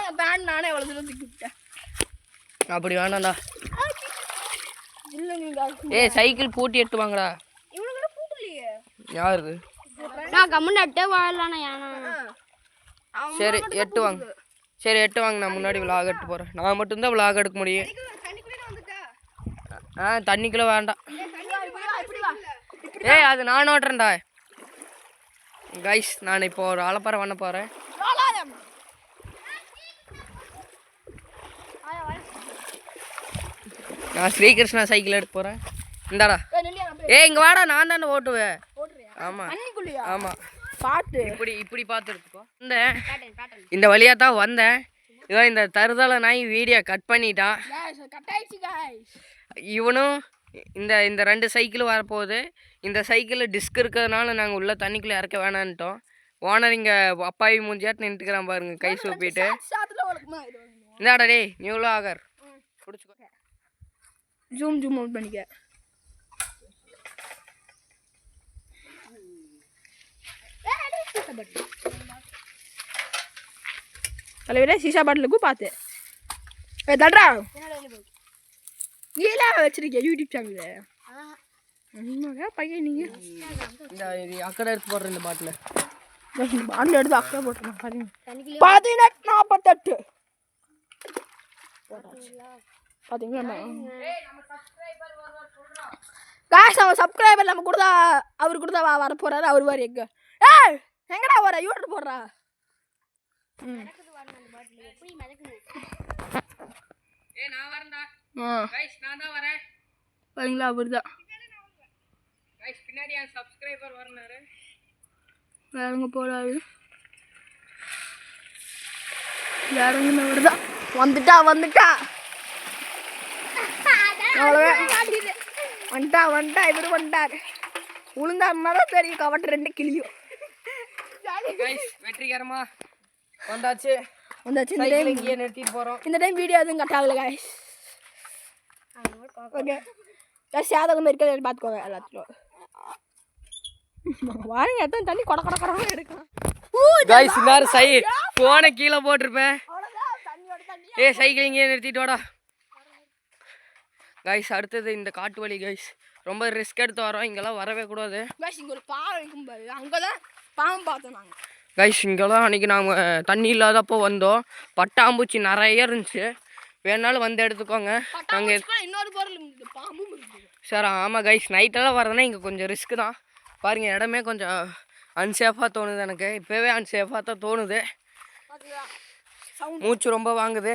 அப்படி வேண்டாம்டா. சைக்கிள் பூட்டி எடுத்து வாங்கடா. யாருது? சரி எட்டு வாங்க, சரி எட்டு வாங்க. நான் முன்னாடி விலாக் எடுத்து போகிறேன். நான் மட்டும்தான் விலாக் எடுக்க முடியும். தண்ணிக்குள்ளே வேண்டாம். அது நான் ஓட்டுறேன்டா கைஸ். நான் இப்போ ஒரு அலப்பறை பண்ண போகிறேன். லோலாயம் நான் ஸ்ரீகிருஷ்ணா சைக்கிள் எடுத்து போகிறேன். இந்தாடா. இங்கே வாடா, நான் தானே ஓட்டுவேன். ஆமாம் ஆமாம். பாட்டு இப்படி பார்த்து எடுத்துக்கோ. இந்த வழியாக தான் வந்தேன். இதோ இந்த தருதலை நாய் வீடியோ கட் பண்ணிட்டான். இவனும் இந்த 2 சைக்கிள் வரப்போகுது. இந்த சைக்கிளில் டிஸ்க் இருக்கிறதுனால நாங்கள் உள்ள தண்ணிக்குள்ளே இறக்க வேணான்ட்டோம். ஓனர் இங்கே அப்பாவி மூஞ்சியாட்டு நின்றுக்கிறான் பாருங்க, கை சூப்பிட்டு. இந்தாடா டே நியூ லாகர் பிடிச்சிக்கோ. ஜூம் அவுட் பண்ணிக்க. தலைவரே சீசா பாட்டிலுக்கும் பார்த்து தட்ரா நீல வச்சிருக்கிய யூடியூப் சேனல் பையன் நீங்க இந்த அக்கடை எடுத்து போடுற இந்த பாட்டில் பாட்டில் எடுத்து அக்கடை போட்டுருக்கேன். 48 பார்த்தீங்களா காசு அவன் சப்ஸ்கிரைபர் நம்ம கொடுத்தா அவர் கொடுத்தா வர போறாரு. அவர் வர எங்க எங்கடா வர யூடியூப் போடுறா. பாருங்களா அவர்தான் பின்னாடி என் சப்ஸ்கிரைபர் வரனாரு. வேறங்க போறாரு. வேறங்க அவர்தான் வந்துட்டா வந்துட்டா இவரு வந்துட்டாரு. உளுந்தாருனாலும் சரி கவட்டு 2 கிளியும். வெற்றிகரமா வந்தாச்சு. இங்கே நிறுத்திட்டு போகிறோம். இந்த டைம் வீடியோ எதுவும் கட் ஆகலை காய்ஸ். ஓகே சேதகம் இருக்கிறத பார்த்துக்கோங்க எல்லாத்துலையும். வாங்க எத்தனை தண்ணி கொட எடுக்கலாம். காய்ஸ் இந்நேரம் ஃபோனை கீழே போட்டிருப்பேன். சைக்கிள் இங்கே நிறுத்திட்டு வாடா. காய்ஸ் அடுத்தது இந்த காட்டு வழி காய்ஸ். ரொம்ப ரிஸ்க் எடுத்து வரோம். இங்கெல்லாம் வரவே கூடாது காய்ஸ். இங்கே ஒரு பாவம் இருக்கும் பாரு, அங்கே தான் பாவம் பார்த்தோம் நாங்கள் காய்ஸ். இங்கெல்லாம் அன்றைக்கி நாங்கள் தண்ணி இல்லாதப்போ வந்தோம். பட்டாம்பூச்சி நிறைய இருந்துச்சு. வேணாலும் வந்து எடுத்துக்கோங்க. நாங்கள் இன்னொரு பொருள் பாம்பும் இருக்குது சார். ஆமாம் கைஸ், நைட்டெல்லாம் வரதுன்னா இங்கே கொஞ்சம் ரிஸ்க்கு தான். பாருங்கள் இடமே கொஞ்சம் அன்சேஃபாக தோணுது. எனக்கு இப்போவே அன்சேஃபாக தான் தோணுது. மூச்சு ரொம்ப வாங்குது.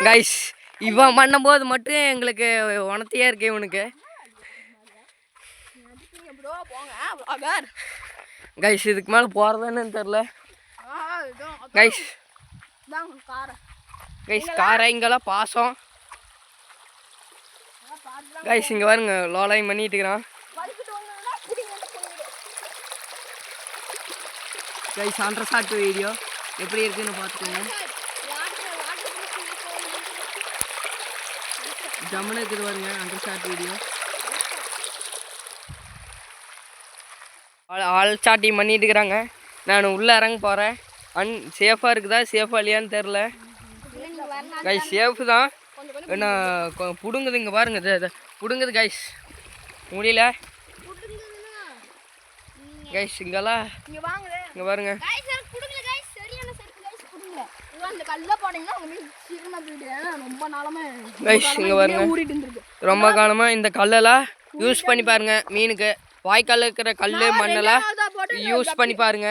கைஸ் இவன் பண்ணும்போது மட்டும் எங்களுக்கு உணர்த்தியே இருக்கு இவனுக்கு. கைஸ் இதுக்கு மேலே போகிறதுன்னு தெரில கைஸ். காரை இங்கெல்லாம் பாசம் கைஸ். இங்கே பாருங்க லோலாயும் பண்ணிட்டு இருக்கிறான் கைஸ். அண்டர் ஷாட் வீடியோ எப்படி இருக்குன்னு பார்த்துக்கோங்க. ஜம்முன்னு இருக்குது பாருங்க அண்டர் ஷாட் வீடியோ. ஆள் சாட்டிங் பண்ணிட்டு இருக்கிறாங்க. நான் உள்ளே இறங்க போகிறேன். சேஃபாக இருக்குதா சேஃபாக இல்லையான்னு தெரில கைஸ். சேஃபு தான். என்ன பிடுங்குது இங்கே பாருங்க, பிடுங்குது கைஸ். முடியல கைஸ். இங்கெல்லாம் இங்கே பாருங்க கைஸ். இங்கே பாருங்க ரொம்ப காலமாக இந்த கல்லெல்லாம் யூஸ் பண்ணி பாருங்க. மீனுக்கு வாய்க்காலில் இருக்கிற கல் மண்ணெல்லாம் யூஸ் பண்ணி பாருங்க.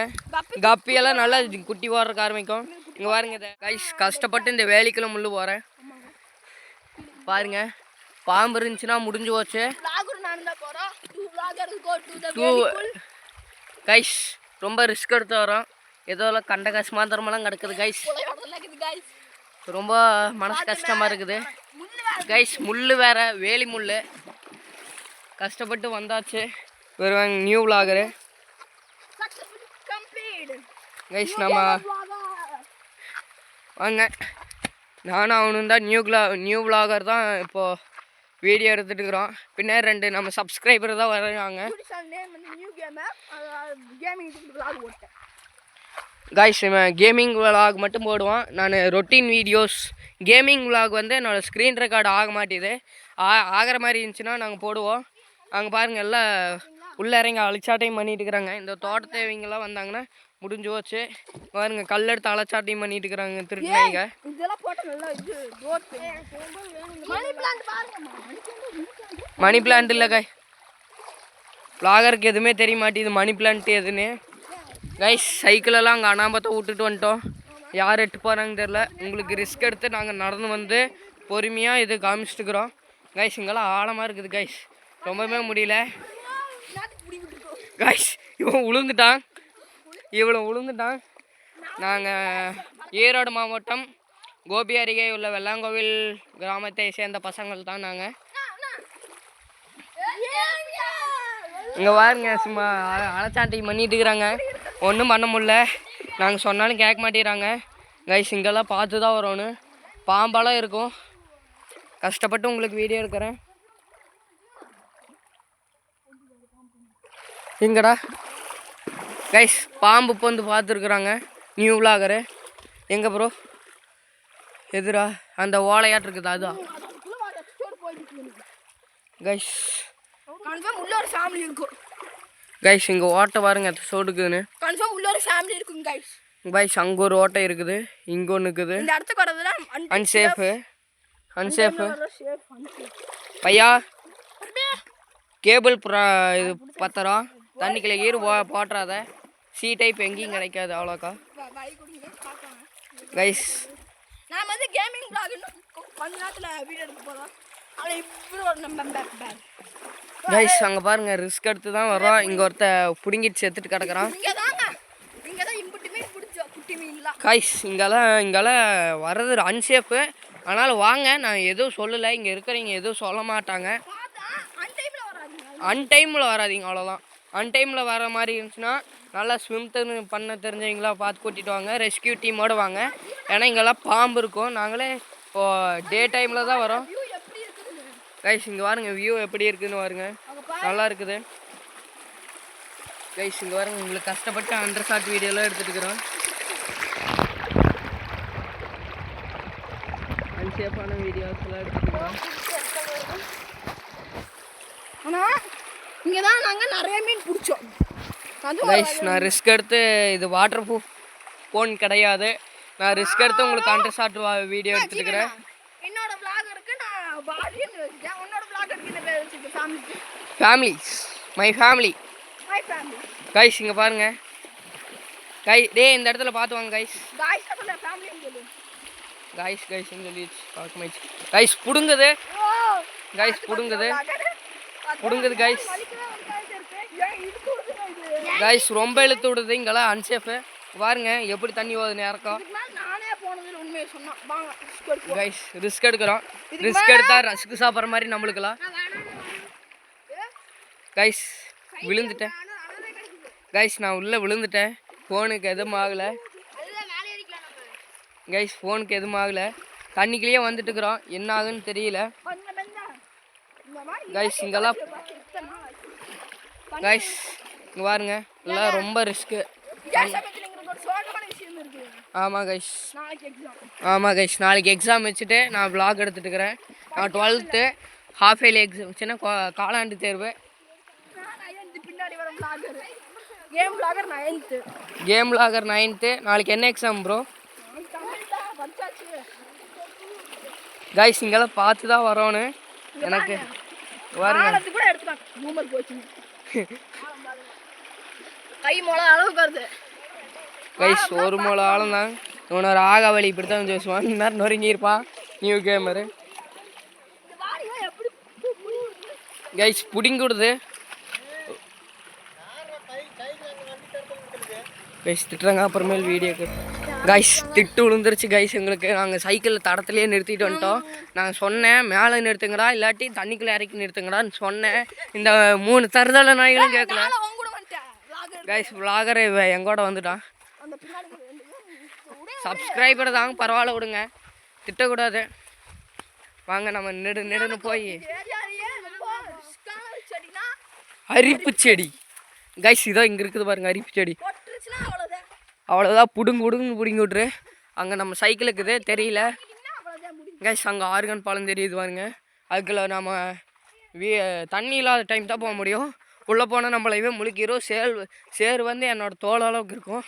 கப்பியெல்லாம் நல்லா குட்டி போடுறதுக்கு ஆரம்பிக்கும். இங்கே பாருங்க கைஸ். கஷ்டப்பட்டு இந்த வேலிக்குள்ள முள்ளு போகிறேன் பாருங்க. பாம்பு இருந்துச்சுன்னா முடிஞ்சு போச்சு கைஸ். ரொம்ப ரிஸ்க் எடுத்து வரோம். ஏதோ கண்ட கஷ்டமாத்திரமெல்லாம் கிடக்குது கைஸ். ரொம்ப மனசு கஷ்டமாக இருக்குது கைஸ். முள் வேற, வேலி முள். கஷ்டப்பட்டு வந்தாச்சு. வருவாங்க நியூ விலாகரு கைஸ். நம்ம வாங்க, நானும் அவனும் தான் நியூ விலாகர் தான் இப்போது வீடியோ எடுத்துகிட்டு இருக்கிறோம். பின்ன 2 நம்ம சப்ஸ்கிரைபர் தான் வர்றாங்க கைஸ். கேமிங் விலாக் மட்டும் போடுவான். நான் ரொட்டீன் வீடியோஸ் கேமிங் விலாக் வந்து என்னோடய ஸ்க்ரீன் ரெக்கார்டு ஆக மாட்டேது. ஆகிற மாதிரி இருந்துச்சுன்னா நாங்கள் போடுவோம். அங்கே பாருங்கள் எல்லாம் உள்ளே இறங்கி அழைச்சாட்டையும் பண்ணிட்டு இருக்கிறாங்க. இந்த தோட்டத்தை இவங்கெல்லாம் வந்தாங்கன்னா முடிஞ்சு போச்சு. பாருங்க கல் எடுத்து அழைச்சாட்டையும் பண்ணிட்டு இருக்கிறாங்க திருட்டுனாங்க. மணி பிளான்ட் இல்லை காய். விளாகருக்கு எதுவுமே தெரிய மாட்டேது மணி பிளான்ட் எதுன்னு. கைஸ் சைக்கிளெல்லாம் அங்கே அனாமத்தை விட்டுட்டு வந்துட்டோம். யார் எட்டு போகிறாங்கன்னு தெரில. உங்களுக்கு ரிஸ்க் எடுத்து நாங்கள் நடந்து வந்து பொறுமையாக இது காமிச்சிட்டுக்கிறோம். கைஸ் இங்கெல்லாம் ஆழமாக இருக்குது கைஸ், ரொம்பவே முடியல கைஸ். இவன் விழுந்துட்டான். நாங்கள் ஈரோடு மாவட்டம் கோபி அருகே உள்ள வெள்ளாங்கோவில் கிராமத்தை சேர்ந்த பசங்கள் தான் நாங்கள். இங்கே பாருங்க சும்மா அலைச்சாட்டிங் பண்ணிட்டு இருக்கிறாங்க, ஒன்றும் பண்ண முடியல. நாங்கள் சொன்னாலும் கேட்க மாட்டேங்கிறாங்க கைஸ். இங்கெல்லாம் பார்த்து தான் வரணும், பாம்பெல்லாம் இருக்கும். கஷ்டப்பட்டு உங்களுக்கு வீடியோ எடுக்கிறேன். எங்கடா கைஸ் பாம்பு இப்போ வந்து பார்த்துருக்குறாங்க நியூ விளாகரு. எங்கே ப்ரோ எதிரா அந்த ஓலையாட்டு இருக்குது அதுதான் கைஸ். உள்ள ஒரு ஃபேமிலி இருக்கும் கைஸ். இங்கே ஓட்டை பாருங்க எத்தனை இருக்குதுன்னு. கன்ஃபார்ம் உள்ள ஒரு ஃபேமிலி இருக்கும் கைஸ். கைஸ் அங்கே ஒரு ஓட்டை இருக்குது, இங்கே ஒன்று இருக்குது. இந்த இடத்துக்கு வரதுல அன்சேஃபு பையா. கேபிள் இது பத்திரம் தண்ணிக்குள்ள ஈர் போட்டுறாத. சி டைப் எங்கேயும் கிடைக்காது அவ்வளோக்கா கைஸ். நான் வந்து கேமிங் vlog கொஞ்ச நேரத்தில் வீடியோ எடுக்க போகிறோம். ஆனால் இப்போ கைஸ் அங்கே பாருங்க ரிஸ்க் எடுத்து தான் வரோம். இங்கே ஒருத்த பிடுங்கிட்டு செத்துட்டு கிடக்குறான் கைஸ். இங்கெல்லாம் வர்றது அன்சேஃபு. ஆனாலும் வாங்க, நான் எதுவும் சொல்லலை. இங்கே இருக்கிறவங்க எதுவும் சொல்ல மாட்டாங்க. அன்டைமில் வராதிங்க அவ்வளோதான். அன்டைமில் வர மாதிரி இருந்துச்சுன்னா நல்லா ஸ்விம் பண்ண தெரிஞ்சவங்களா பார்த்து கூட்டிகிட்டு வாங்க, ரெஸ்கியூ டீமோடு வாங்க. ஏன்னா இங்கெல்லாம் பாம்பு இருக்கும். நாங்களே இப்போது டே டைமில் தான் வரோம் கைஸ். இங்கே பாருங்க வியூ எப்படி இருக்குதுன்னு பாருங்க, நல்லா இருக்குது கைஸ். இங்கே பாருங்க உங்களுக்கு கஷ்டப்பட்டு அண்டர் ஷாட் வீடியோலாம் எடுத்துகிட்டு இருக்கிறோம். அன்சேஃபான வீடியோஸ்லாம் எடுத்துக்கிறோம். ஆனால் இங்கே தான் நாங்கள் நிறைய மீன் பிடிச்சோம் கைஸ். நான் ரிஸ்க் எடுத்து இது வாட்டர் ப்ரூஃப் ஃபோன் கிடையாது. நான் ரிஸ்க் எடுத்து உங்களுக்கு அண்டர் ஷாட் வீடியோ எடுத்துக்கிறேன். என்னோட vlogருக்கு நான் பாலின்னு வச்சுட்டேன். உன்னோட vlogருக்கு என்ன பேர் வச்சுருக்கேன்? Families my family guys. இங்கே பாருங்க டே இந்த இடத்துல பார்த்து வாங்க கைஸ். கைஸ்ன்னு சொல்லி பார்க்க மாச்சு கைஸ். பிடுங்குது கைஸ். கைஸ் ரொம்ப இழுத்து விடுது. இங்கெல்லாம் அன்சேஃபு பாருங்க எப்படி தண்ணி போகுது நேரம் கைஸ். ரிஸ்க் எடுக்கிறோம். ரிஸ்க் எடுத்தா ரஸ்க்கு சாப்பிட்ற மாதிரி நம்மளுக்கெல்லாம் கைஸ். விழுந்துட்டேன் கைஸ், நான் உள்ளே விழுந்துட்டேன். ஃபோனுக்கு எதுவும் ஆகலை கைஸ், ஃபோனுக்கு எதுவும் ஆகலை. தண்ணிக்குள்ளேயே வந்துட்டுருக்குறோம், என்ன ஆகுன்னு தெரியல கைஸ். இங்கெல்லாம் கைஸ் இங்கே பாருங்க எல்லாம் ரொம்ப ரிஸ்க்கு. ஆமாம் கைஸ் நாளைக்கு எக்ஸாம் வச்சுட்டு நான் vlog எடுத்துகிட்டு இருக்கிறேன். நான் 12th ஹாஃப் இயர்லி எக்ஸாம் வச்சுன்னா காலாண்டு தேர்வு. Game vlogger 9th. நாளைக்கு என்ன எக்ஸாம் ப்ரோ? கைஸ் இங்கெல்லாம் பார்த்து தான் வரணும் எனக்கு பாருங்க. கைஸ் ஒரு மூளை ஆளும் தான். இவனோட ஆகாவளி இப்படி தான் பேசுவான். இன்னும் நொறுங்கியிருப்பான் நியூ கேமரு கைஸ். பிடிங்கிடுது கைஸ். திட்டுறாங்க அப்புறமேல் வீடியோக்கு கைஸ். திட்டு விழுந்துருச்சு கைஸ் எங்களுக்கு. நாங்கள் சைக்கிளில் தடத்துலேயே நிறுத்திட்டு வந்துட்டோம். நான் சொன்னேன் மேலே நிறுத்துங்கடா இல்லாட்டி தண்ணிக்குள்ளே இறக்கி நிறுத்துங்கடான்னு சொன்னேன். இந்த 3 தருதலை நாய்களும் கேட்கல கைஸ். vlogger எங்கூட வந்துட்டான். சப்ஸ்கிரைபர் தாங்க பரவாயில்ல விடுங்க, திட்டக்கூடாது. வாங்க நம்ம நெடுன்னு போய் அரிப்பு செடி கைஸ் இதோ இங்கே இருக்குது பாருங்க அரிப்பு செடி. அவ்வளோதான் பிடுங்கி விட்ரு. அங்கே நம்ம சைக்கிள் இருக்குது தெரியல கைஸ். அங்கே ஆர்கன் பாலம் தெரியுது பாருங்க. அதுக்குள்ள நம்ம தண்ணி இல்லாத டைம் தான் போக முடியும். உள்ளே போனால் நம்மளைவே முழுக்கிடும். சேர் வந்து என்னோடய தோல் அளவுக்கு இருக்கும்.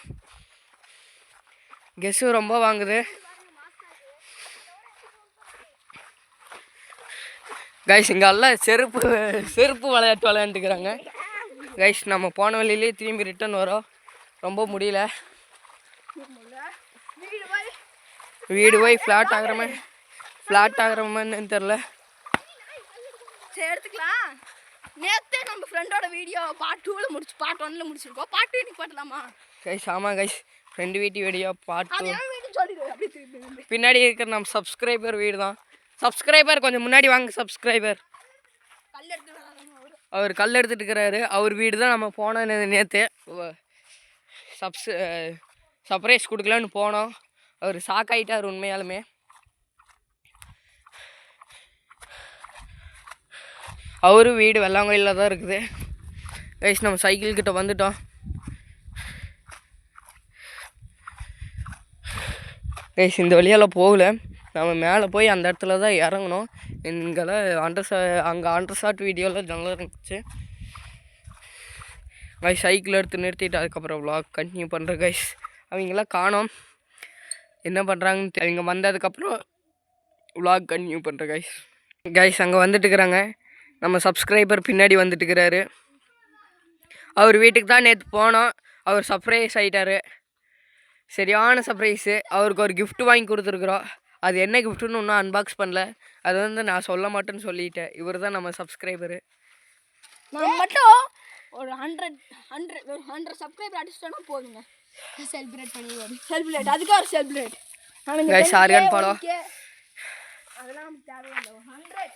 கெஸ்ஸு ரொம்ப வாங்குது கைஸ். இங்கே எல்லாம் செருப்பு விளையாட்டு விளையாண்டுக்கிறாங்க கைஸ் நம்ம போன வழியிலே திரும்பி ரிட்டர்ன் வரோம். ரொம்ப முடியல. வீடு போய் ஃப்ளாட் ஆகிறோமான்னு தெரில. சரி எடுத்துக்கலாம். நேற்றே நம்ம ஃப்ரெண்டோட வீடியோ பார்ட் 2ல் பார்ட் 1ல் முடிச்சிருக்கோம். பார்ட் 2 இன்னைக்கு பாட்டலாமா கைஸ்? ஆமாம் கைஸ், ஃப்ரெண்டு வீட்டு வீடியோ பார்ட் 2. சொல்லிடுவோம். பின்னாடி இருக்கிற நம்ம சப்ஸ்கிரைபர் வீடு தான். சப்ஸ்கிரைபர் கொஞ்சம் முன்னாடி வாங்க. சப்ஸ்கிரைபர் அவர் கல் எடுத்துட்டு இருக்கிறாரு. அவர் வீடு தான் நம்ம போனோம் நேற்று. சர்ப்ரைஸ் கொடுக்கலான்னு போனோம். அவர் ஷாக்காயிட்டார் உண்மையாலுமே. அவரு வீடு வெள்ளாங்கோயிலில் தான் இருக்குது. கைஸ் நம்ம சைக்கிள் கிட்ட வந்துட்டோம். கைஸ் இந்த வழியால் போகல, நம்ம மேலே போய் அந்த இடத்துல தான் இறங்கணும். இங்கெல்லாம் அங்கே அண்டர் ஷாட் வீடியோவில் நல்லா இருந்துச்சு. கைஸ் சைக்கிள் எடுத்து நிறுத்திட்டு அதுக்கப்புறம் vlog கண்டினியூ பண்ணுறேன். கைஸ் அவங்களாம் காணோம், என்ன பண்ணுறாங்கன்னு அவங்க வந்ததுக்கப்புறம் vlog கண்டினியூ பண்ணுறேன். கைஸ் அங்கே வந்துட்டுருக்குறாங்க. நம்ம சப்ஸ்கிரைபர் பின்னாடி வந்துட்டுருக்கிறாரு. அவர் வீட்டுக்கு தான் நேற்று போனோம். அவர் சர்ப்ரைஸ் ஆகிட்டார். சரியான சர்ப்ரைஸு. அவருக்கு ஒரு gift வாங்கி கொடுத்துருக்குறோம். அது என்ன கிஃப்ட்டுன்னு இன்னும் அன்பாக்ஸ் பண்ணல. அது வந்து நான் சொல்ல மாட்டேன்னு சொல்லிட்டேன். இவர் தான் நம்ம சப்ஸ்கிரைபரு. நான் மட்டும் ஒரு 100 சப்ஸ்கிரைபர் அடிச்சிட்டோன்னா போதுங்க. செலிப்ரேட் பண்ணிடுவாரு. அதுக்காக ஒரு செலிப்ரேட். Guys organ follow. அதெல்லாம் தேவையில்லை. 100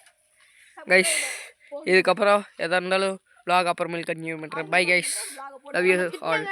கைஸ் இதுக்கப்புறம் எதாக இருந்தாலும் vlog அப்புறமேல் கண்டினியூ பண்ணுறேன். Bye guys, love you all.